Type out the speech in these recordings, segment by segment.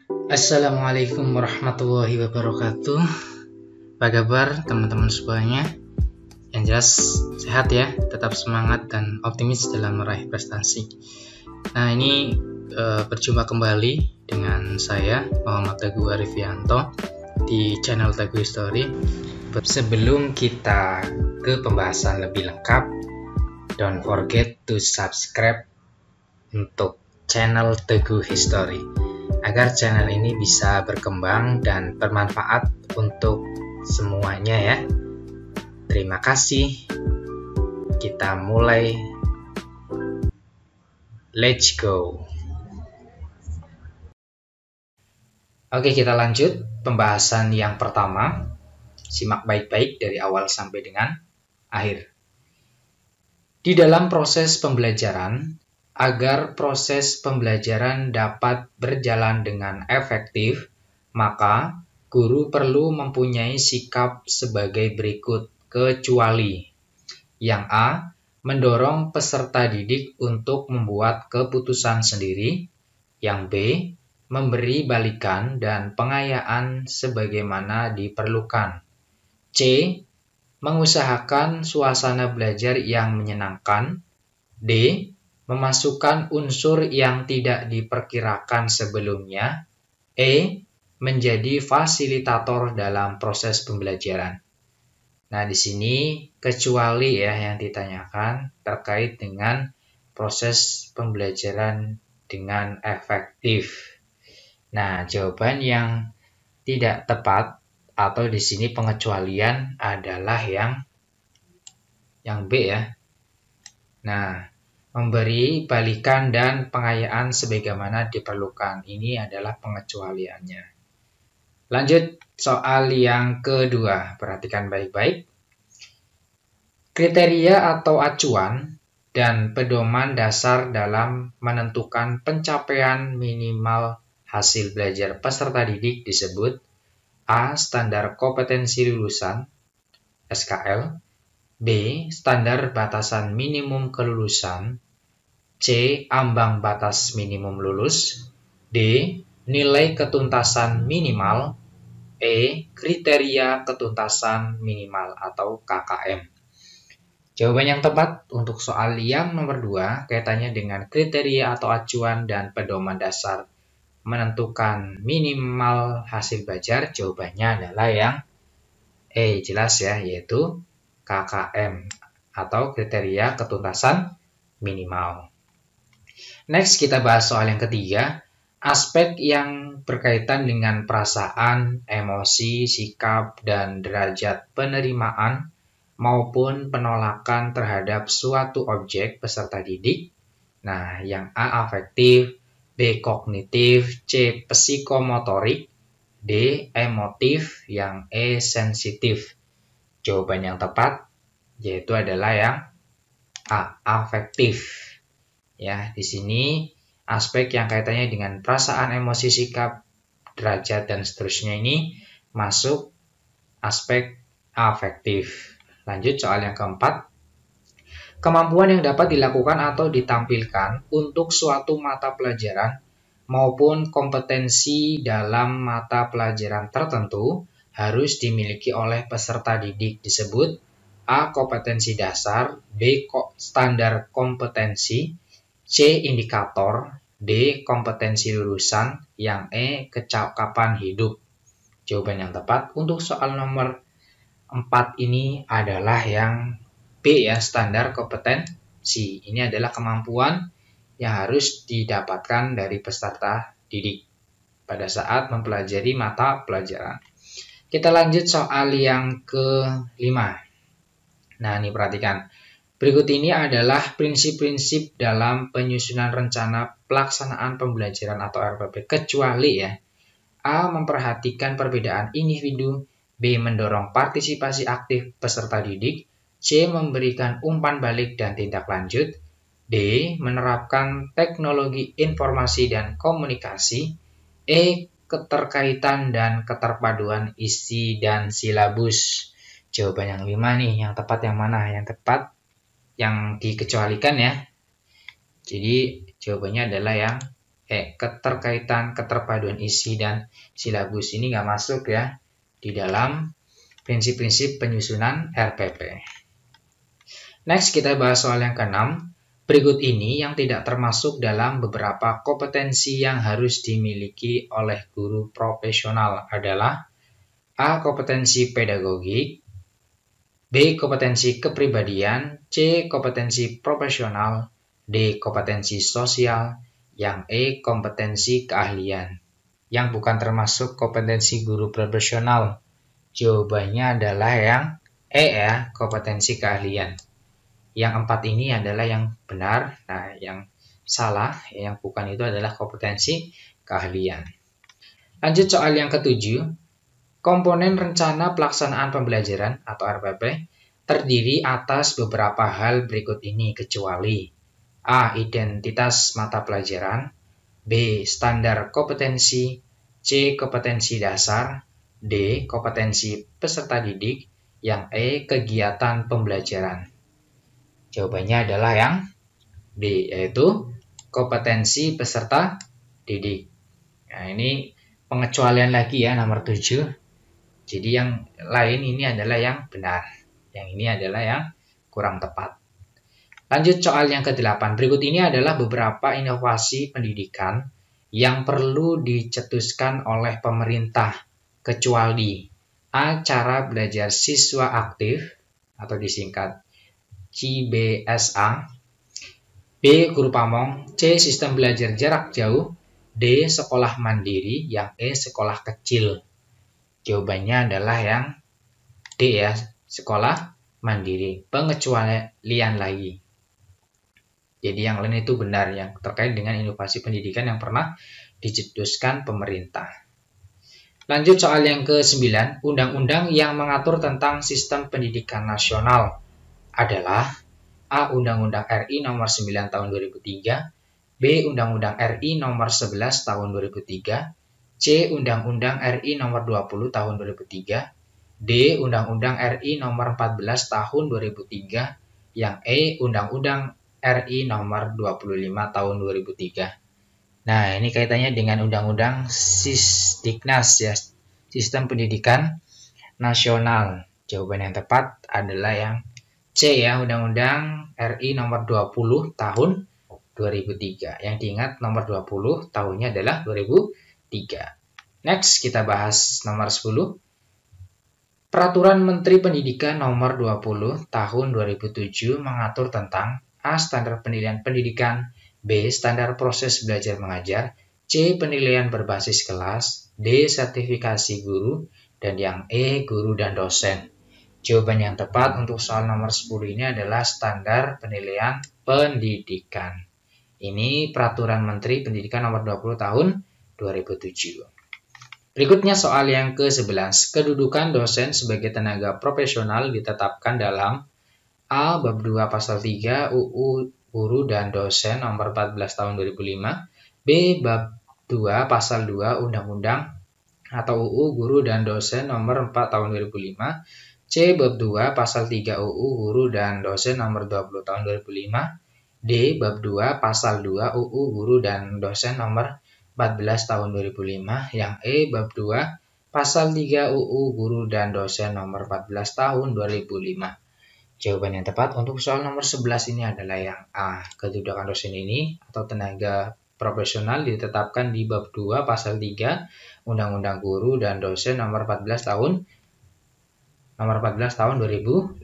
Assalamualaikum warahmatullahi wabarakatuh. Apa kabar teman-teman semuanya? Yang jelas sehat ya, tetap semangat dan optimis dalam meraih prestasi. Nah ini berjumpa kembali dengan saya Muhammad Teguh Arifianto di channel Teguh History. Sebelum kita ke pembahasan lebih lengkap, don't forget to subscribe untuk channel Teguh History agar channel ini bisa berkembang dan bermanfaat untuk semuanya ya. Terima kasih. Kita mulai. Let's go. Oke, kita lanjut pembahasan yang pertama. Simak baik-baik dari awal sampai dengan akhir. Di dalam proses pembelajaran, agar proses pembelajaran dapat berjalan dengan efektif, maka guru perlu mempunyai sikap sebagai berikut, kecuali yang A. Mendorong peserta didik untuk membuat keputusan sendiri. Yang B. Memberi balikan dan pengayaan sebagaimana diperlukan. C. Mengusahakan suasana belajar yang menyenangkan. D. Memasukkan unsur yang tidak diperkirakan sebelumnya. E. Menjadi fasilitator dalam proses pembelajaran. Nah, di sini kecuali ya yang ditanyakan terkait dengan proses pembelajaran dengan efektif. Nah, jawaban yang tidak tepat atau di sini pengecualian adalah yang B ya. Nah, memberi balikan dan pengayaan sebagaimana diperlukan. Ini adalah pengecualiannya. Lanjut soal yang kedua. Perhatikan baik-baik. Kriteria atau acuan dan pedoman dasar dalam menentukan pencapaian minimal hasil belajar peserta didik disebut A. Standar kompetensi lulusan (SKL), B. Standar batasan minimum kelulusan, C. Ambang batas minimum lulus, D. Nilai ketuntasan minimal, E. Kriteria ketuntasan minimal atau KKM. Jawaban yang tepat untuk soal yang nomor 2 kaitannya dengan kriteria atau acuan dan pedoman dasar menentukan minimal hasil belajar. Jawabannya adalah yang E, jelas ya, yaitu KKM atau kriteria ketuntasan minimal. Next, kita bahas soal yang ketiga, aspek yang berkaitan dengan perasaan, emosi, sikap, dan derajat penerimaan maupun penolakan terhadap suatu objek peserta didik. Nah, yang A afektif, B kognitif, C psikomotorik, D emotif, yang E sensitif. Jawaban yang tepat yaitu adalah yang A, afektif. Ya, di sini aspek yang kaitannya dengan perasaan, emosi, sikap, derajat dan seterusnya ini masuk aspek afektif. Lanjut soal yang keempat. Kemampuan yang dapat dilakukan atau ditampilkan untuk suatu mata pelajaran maupun kompetensi dalam mata pelajaran tertentu harus dimiliki oleh peserta didik disebut A. Kompetensi dasar, B. Standar kompetensi, C. Indikator, D. Kompetensi lulusan, yang E. Kecakapan hidup. Jawaban yang tepat untuk soal nomor 4 ini adalah yang B ya, standar kompetensi. Ini adalah kemampuan yang harus didapatkan dari peserta didik pada saat mempelajari mata pelajaran. Kita lanjut soal yang ke-5. Nah, ini perhatikan. Berikut ini adalah prinsip-prinsip dalam penyusunan rencana pelaksanaan pembelajaran atau RPP, kecuali ya A. Memperhatikan perbedaan individu, B. Mendorong partisipasi aktif peserta didik, C. Memberikan umpan balik dan tindak lanjut, D. Menerapkan teknologi informasi dan komunikasi, E. Keterkaitan dan keterpaduan isi dan silabus. Jawaban yang 5 nih, yang tepat yang mana? Yang tepat yang dikecualikan ya. Jadi jawabannya adalah yang keterkaitan, keterpaduan isi, dan silabus ini nggak masuk ya di dalam prinsip-prinsip penyusunan RPP. Next, kita bahas soal yang ke-6. Berikut ini yang tidak termasuk dalam beberapa kompetensi yang harus dimiliki oleh guru profesional adalah A. Kompetensi pedagogik, B. Kompetensi kepribadian, C. Kompetensi profesional, D. Kompetensi sosial, yang E. Kompetensi keahlian. Yang bukan termasuk kompetensi guru profesional, jawabannya adalah yang E ya, kompetensi keahlian. Yang 4 ini adalah yang benar, nah yang salah, yang bukan itu adalah kompetensi keahlian. Lanjut soal yang ke-7. Komponen rencana pelaksanaan pembelajaran atau RPP terdiri atas beberapa hal berikut ini kecuali A. Identitas mata pelajaran, B. Standar kompetensi, C. Kompetensi dasar, D. Kompetensi peserta didik, yang E. Kegiatan pembelajaran. Jawabannya adalah yang D, yaitu kompetensi peserta didik. Nah, ini pengecualian lagi ya, nomor 7. Jadi yang lain ini adalah yang benar. Yang ini adalah yang kurang tepat. Lanjut soal yang ke-8. Berikut ini adalah beberapa inovasi pendidikan yang perlu dicetuskan oleh pemerintah, kecuali A. Cara belajar siswa aktif atau disingkat CBSA, B. Guru pamong, C. Sistem belajar jarak jauh, D. Sekolah mandiri, yang E. Sekolah kecil. Jawabannya adalah yang D ya, sekolah mandiri. Pengecualian lagi. Jadi yang lain itu benar, yang terkait dengan inovasi pendidikan yang pernah dicetuskan pemerintah. Lanjut soal yang ke-9. Undang-undang yang mengatur tentang sistem pendidikan nasional adalah A. Undang-Undang RI nomor 9 tahun 2003, B. Undang-Undang RI nomor 11 tahun 2003, C. Undang-Undang RI nomor 20 tahun 2003, D. Undang-Undang RI nomor 14 tahun 2003, yang E. Undang-Undang RI nomor 25 tahun 2003. Nah, ini kaitannya dengan Undang-Undang Sisdiknas ya, Sistem Pendidikan Nasional. Jawaban yang tepat adalah yang C ya, Undang-Undang RI nomor 20 tahun 2003. Yang diingat nomor 20 tahunnya adalah 2003. Next, kita bahas nomor 10. Peraturan Menteri Pendidikan nomor 20 tahun 2007 mengatur tentang A. Standar penilaian pendidikan, B. Standar proses belajar mengajar, C. Penilaian berbasis kelas, D. Sertifikasi guru, dan yang E. Guru dan dosen. Jawaban yang tepat untuk soal nomor 10 ini adalah standar penilaian pendidikan. Ini Peraturan Menteri Pendidikan nomor 20 tahun 2007. Berikutnya soal yang ke-11. Kedudukan dosen sebagai tenaga profesional ditetapkan dalam A. Bab 2 Pasal 3 UU Guru dan Dosen nomor 14 tahun 2005, B. Bab 2 Pasal 2 Undang-Undang atau UU Guru dan Dosen nomor 4 tahun 2005, C. Bab 2 Pasal 3 UU Guru dan Dosen nomor 20 tahun 2005, D. Bab 2 Pasal 2 UU Guru dan Dosen nomor 14 tahun 2005, yang E. Bab 2 Pasal 3 UU Guru dan Dosen nomor 14 tahun 2005. Jawaban yang tepat untuk soal nomor 11 ini adalah yang A. Kedudukan dosen ini atau tenaga profesional ditetapkan di Bab 2 Pasal 3 Undang-Undang Guru dan Dosen nomor 14 tahun 2005.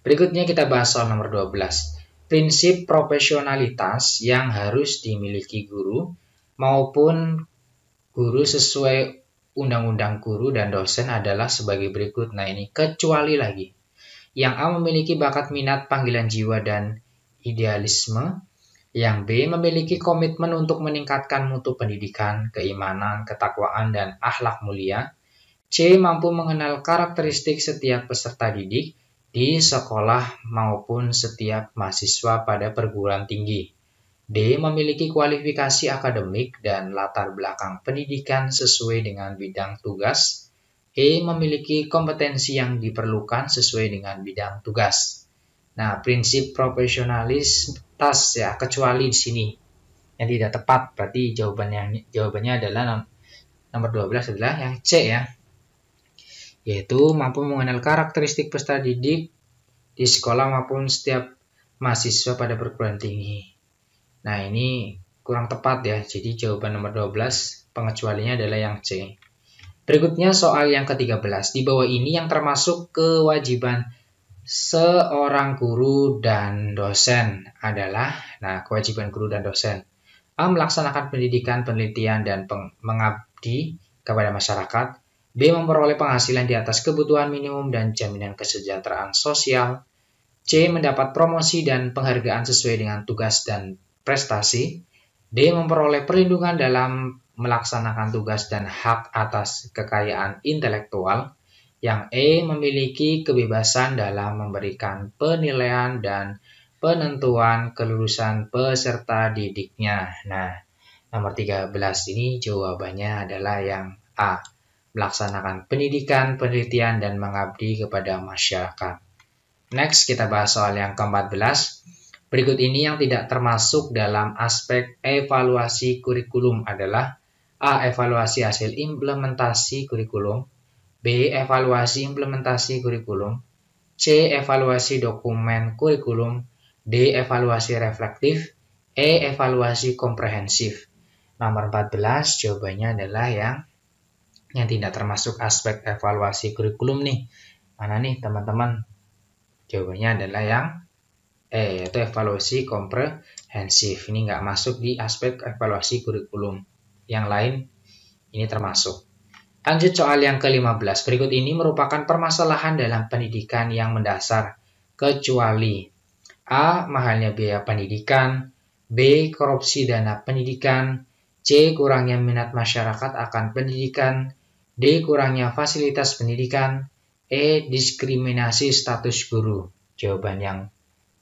Berikutnya kita bahas soal nomor 12. Prinsip profesionalitas yang harus dimiliki guru maupun guru sesuai Undang-Undang Guru dan Dosen adalah sebagai berikut. Nah, ini kecuali lagi. Yang A. Memiliki bakat minat panggilan jiwa dan idealisme. Yang B. Memiliki komitmen untuk meningkatkan mutu pendidikan, keimanan, ketakwaan, dan akhlak mulia. C. Mampu mengenal karakteristik setiap peserta didik di sekolah maupun setiap mahasiswa pada perguruan tinggi. D. Memiliki kualifikasi akademik dan latar belakang pendidikan sesuai dengan bidang tugas. E. Memiliki kompetensi yang diperlukan sesuai dengan bidang tugas. Nah, prinsip profesionalitas ya, kecuali di sini. yang tidak tepat. Berarti jawabannya adalah nomor 12 adalah yang C ya. Yaitu mampu mengenal karakteristik peserta didik di sekolah maupun setiap mahasiswa pada perguruan tinggi. Nah, ini kurang tepat ya. Jadi jawaban nomor 12 pengecualiannya adalah yang C. Berikutnya soal yang ke-13. Di bawah ini yang termasuk kewajiban seorang guru dan dosen adalah, nah, kewajiban guru dan dosen. A. Melaksanakan pendidikan, penelitian, dan mengabdi kepada masyarakat. B. Memperoleh penghasilan di atas kebutuhan minimum dan jaminan kesejahteraan sosial. C. Mendapat promosi dan penghargaan sesuai dengan tugas dan prestasi. D. Memperoleh perlindungan dalam melaksanakan tugas dan hak atas kekayaan intelektual. Yang E. Memiliki kebebasan dalam memberikan penilaian dan penentuan kelulusan peserta didiknya. Nah, nomor 13 ini jawabannya adalah yang A. Melaksanakan pendidikan, penelitian, dan mengabdi kepada masyarakat. Next, kita bahas soal yang ke-14. Berikut ini yang tidak termasuk dalam aspek evaluasi kurikulum adalah A. Evaluasi hasil implementasi kurikulum. B. Evaluasi implementasi kurikulum. C. Evaluasi dokumen kurikulum. D. Evaluasi reflektif. E. Evaluasi komprehensif. Nomor 14 jawabannya adalah yang tidak termasuk aspek evaluasi kurikulum nih. Mana nih teman-teman? Jawabannya adalah yang E, yaitu evaluasi komprehensif. Ini nggak masuk di aspek evaluasi kurikulum. Yang lain ini termasuk. Lanjut soal yang ke-15. Berikut ini merupakan permasalahan dalam pendidikan yang mendasar, kecuali A. Mahalnya biaya pendidikan. B. Korupsi dana pendidikan. C. Kurangnya minat masyarakat akan pendidikan. D. Kurangnya fasilitas pendidikan. E. Diskriminasi status guru. Jawaban yang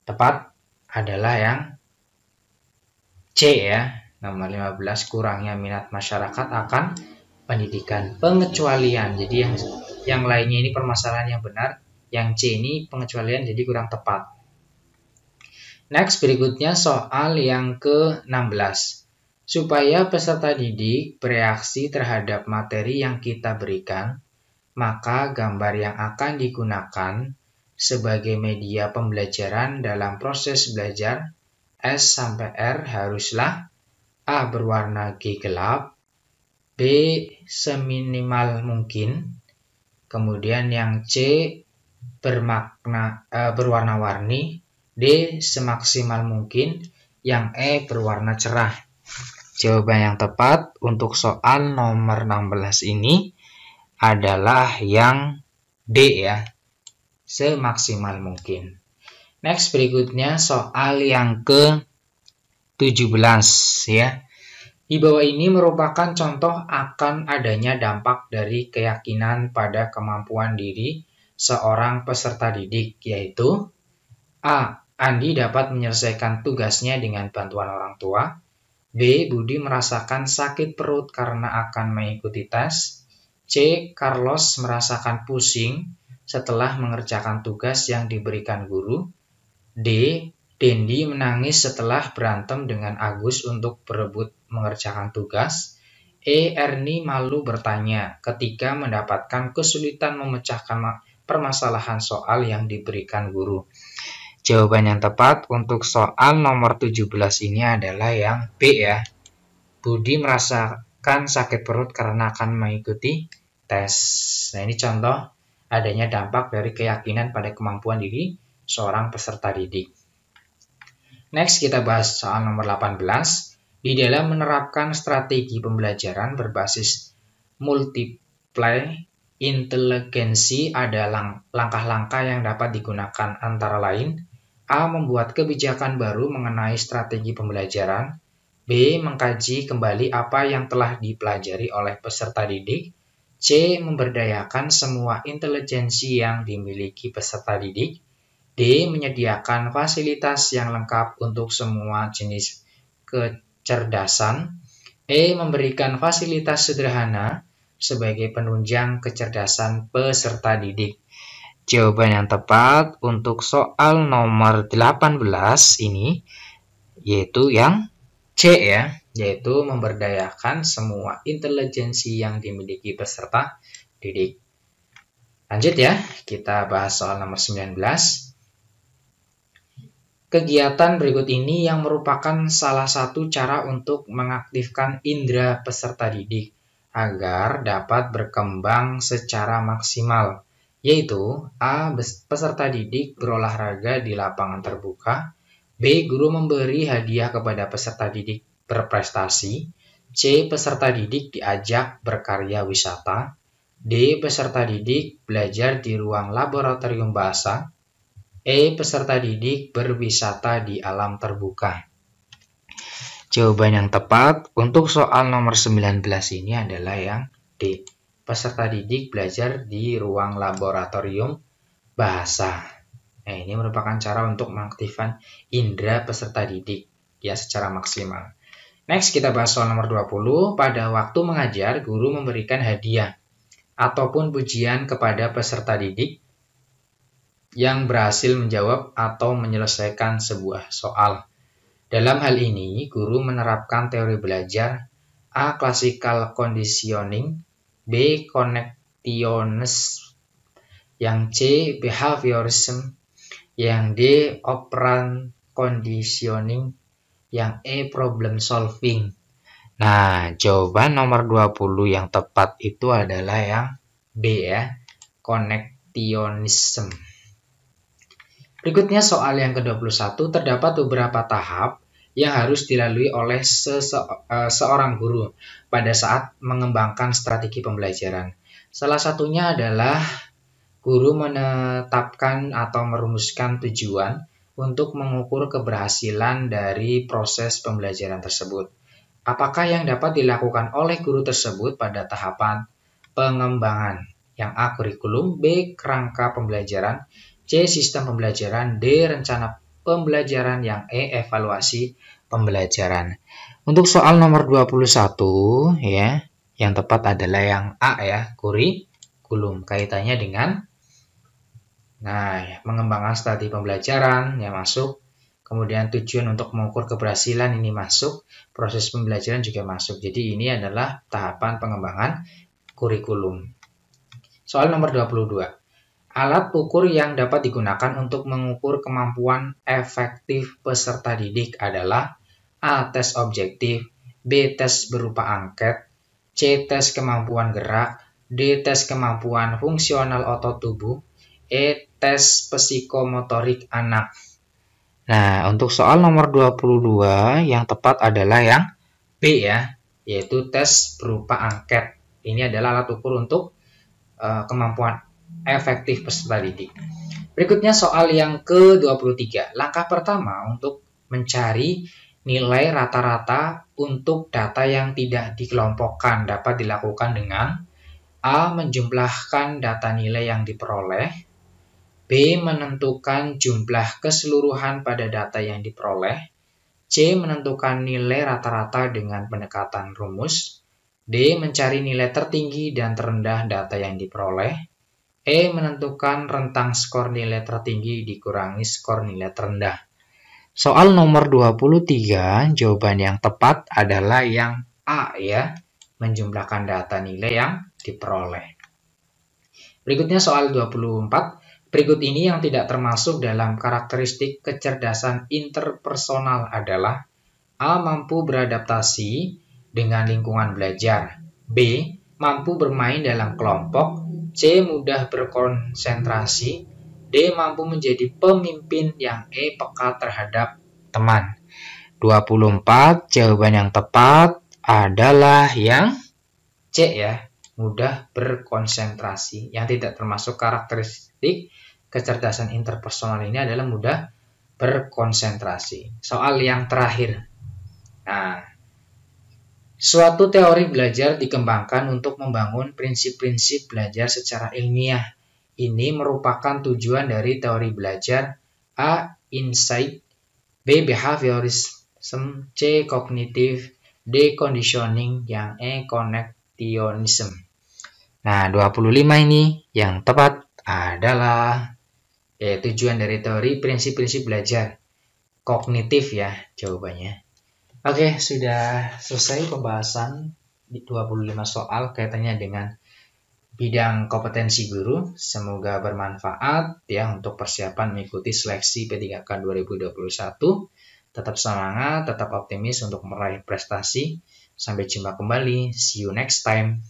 tepat adalah yang C ya. Nomor 15, kurangnya minat masyarakat akan pendidikan. Pengecualian. Jadi yang lainnya ini permasalahan yang benar. Yang C ini pengecualian, jadi kurang tepat. Next, berikutnya soal yang ke-16. Supaya peserta didik bereaksi terhadap materi yang kita berikan, maka gambar yang akan digunakan sebagai media pembelajaran dalam proses belajar S sampai R haruslah A. Berwarna G gelap, B. Seminimal mungkin, kemudian yang C. Berwarna-warni, D. Semaksimal mungkin, yang E. Berwarna cerah. Jawaban yang tepat untuk soal nomor 16 ini adalah yang D ya, semaksimal mungkin. Next, berikutnya soal yang ke-17 ya. Di bawah ini merupakan contoh akan adanya dampak dari keyakinan pada kemampuan diri seorang peserta didik, yaitu A. Andi dapat menyelesaikan tugasnya dengan bantuan orang tua. B. Budi merasakan sakit perut karena akan mengikuti tes. C. Carlos merasakan pusing setelah mengerjakan tugas yang diberikan guru. D. Dendi menangis setelah berantem dengan Agus untuk berebut mengerjakan tugas. E. Erni malu bertanya ketika mendapatkan kesulitan memecahkan permasalahan soal yang diberikan guru. Jawaban yang tepat untuk soal nomor 17 ini adalah yang B ya. Budi merasakan sakit perut karena akan mengikuti tes. Nah, ini contoh adanya dampak dari keyakinan pada kemampuan diri seorang peserta didik. Next, kita bahas soal nomor 18. Di dalam menerapkan strategi pembelajaran berbasis multiple inteligensi ada langkah-langkah yang dapat digunakan antara lain A. Membuat kebijakan baru mengenai strategi pembelajaran. B. Mengkaji kembali apa yang telah dipelajari oleh peserta didik. C. Memberdayakan semua intelijensi yang dimiliki peserta didik. D. Menyediakan fasilitas yang lengkap untuk semua jenis kecerdasan. E. Memberikan fasilitas sederhana sebagai penunjang kecerdasan peserta didik. Jawaban yang tepat untuk soal nomor 18 ini yaitu yang C ya, yaitu memberdayakan semua intelijensi yang dimiliki peserta didik. Lanjut ya, kita bahas soal nomor 19. Kegiatan berikut ini yang merupakan salah satu cara untuk mengaktifkan indera peserta didik agar dapat berkembang secara maksimal, yaitu A. Peserta didik berolahraga di lapangan terbuka, B. Guru memberi hadiah kepada peserta didik berprestasi, C. Peserta didik diajak berkarya wisata, D. Peserta didik belajar di ruang laboratorium bahasa, E. Peserta didik berwisata di alam terbuka. Jawaban yang tepat untuk soal nomor 19 ini adalah yang D. Peserta didik belajar di ruang laboratorium bahasa. Nah, ini merupakan cara untuk mengaktifkan indera peserta didik ya secara maksimal. Next, kita bahas soal nomor 20. Pada waktu mengajar, guru memberikan hadiah ataupun pujian kepada peserta didik yang berhasil menjawab atau menyelesaikan sebuah soal. Dalam hal ini, guru menerapkan teori belajar A. Classical conditioning, B. Connectionism, yang C. Behaviorism, yang D. Operant conditioning, yang E. Problem solving. Nah, jawaban nomor 20 yang tepat itu adalah yang B ya, Connectionism. Berikutnya soal yang ke-21, terdapat beberapa tahap yang harus dilalui oleh seorang guru pada saat mengembangkan strategi pembelajaran. Salah satunya adalah guru menetapkan atau merumuskan tujuan untuk mengukur keberhasilan dari proses pembelajaran tersebut. Apakah yang dapat dilakukan oleh guru tersebut pada tahapan pengembangan? Yang A. Kurikulum, B. Kerangka pembelajaran, C. Sistem pembelajaran, D. Rencana pembelajaran, yang E. Evaluasi pembelajaran. Untuk soal nomor 21 ya, yang tepat adalah yang A ya, kurikulum. Kaitannya dengan mengembangkan strategi pembelajaran yang masuk, kemudian tujuan untuk mengukur keberhasilan ini masuk, proses pembelajaran juga masuk. Jadi ini adalah tahapan pengembangan kurikulum. Soal nomor 22. Alat ukur yang dapat digunakan untuk mengukur kemampuan efektif peserta didik adalah A. Tes objektif, B. Tes berupa angket, C. Tes kemampuan gerak, D. Tes kemampuan fungsional otot tubuh, E. Tes psikomotorik anak. Nah, untuk soal nomor 22 yang tepat adalah yang B ya, yaitu tes berupa angket. Ini adalah alat ukur untuk kemampuan efektif peserta didik. Berikutnya soal yang ke-23. Langkah pertama untuk mencari nilai rata-rata untuk data yang tidak dikelompokkan dapat dilakukan dengan A. Menjumlahkan data nilai yang diperoleh, B. Menentukan jumlah keseluruhan pada data yang diperoleh, C. Menentukan nilai rata-rata dengan pendekatan rumus, D. Mencari nilai tertinggi dan terendah data yang diperoleh, E. Menentukan rentang skor nilai tertinggi dikurangi skor nilai terendah. Soal nomor 23, jawaban yang tepat adalah yang A ya, menjumlahkan data nilai yang diperoleh. Berikutnya soal 24. Berikut ini yang tidak termasuk dalam karakteristik kecerdasan interpersonal adalah A. Mampu beradaptasi dengan lingkungan belajar, B. Mampu bermain dalam kelompok, C. Mudah berkonsentrasi, D. Mampu menjadi pemimpin, yang E. Peka terhadap teman. 24, jawaban yang tepat adalah yang C ya, mudah berkonsentrasi. Yang tidak termasuk karakteristik kecerdasan interpersonal ini adalah mudah berkonsentrasi. Soal yang terakhir. Nah, suatu teori belajar dikembangkan untuk membangun prinsip-prinsip belajar secara ilmiah. Ini merupakan tujuan dari teori belajar. A. Insight, B. Behaviorism, C. Cognitive, D. Conditioning, yang E. Connectionism. Nah, 25 ini yang tepat adalah tujuan dari teori prinsip-prinsip belajar. Kognitif ya jawabannya. Oke, sudah selesai pembahasan di 25 soal kaitannya dengan bidang kompetensi guru. Semoga bermanfaat ya untuk persiapan mengikuti seleksi P3K 2021. Tetap semangat, tetap optimis untuk meraih prestasi. Sampai jumpa kembali. See you next time.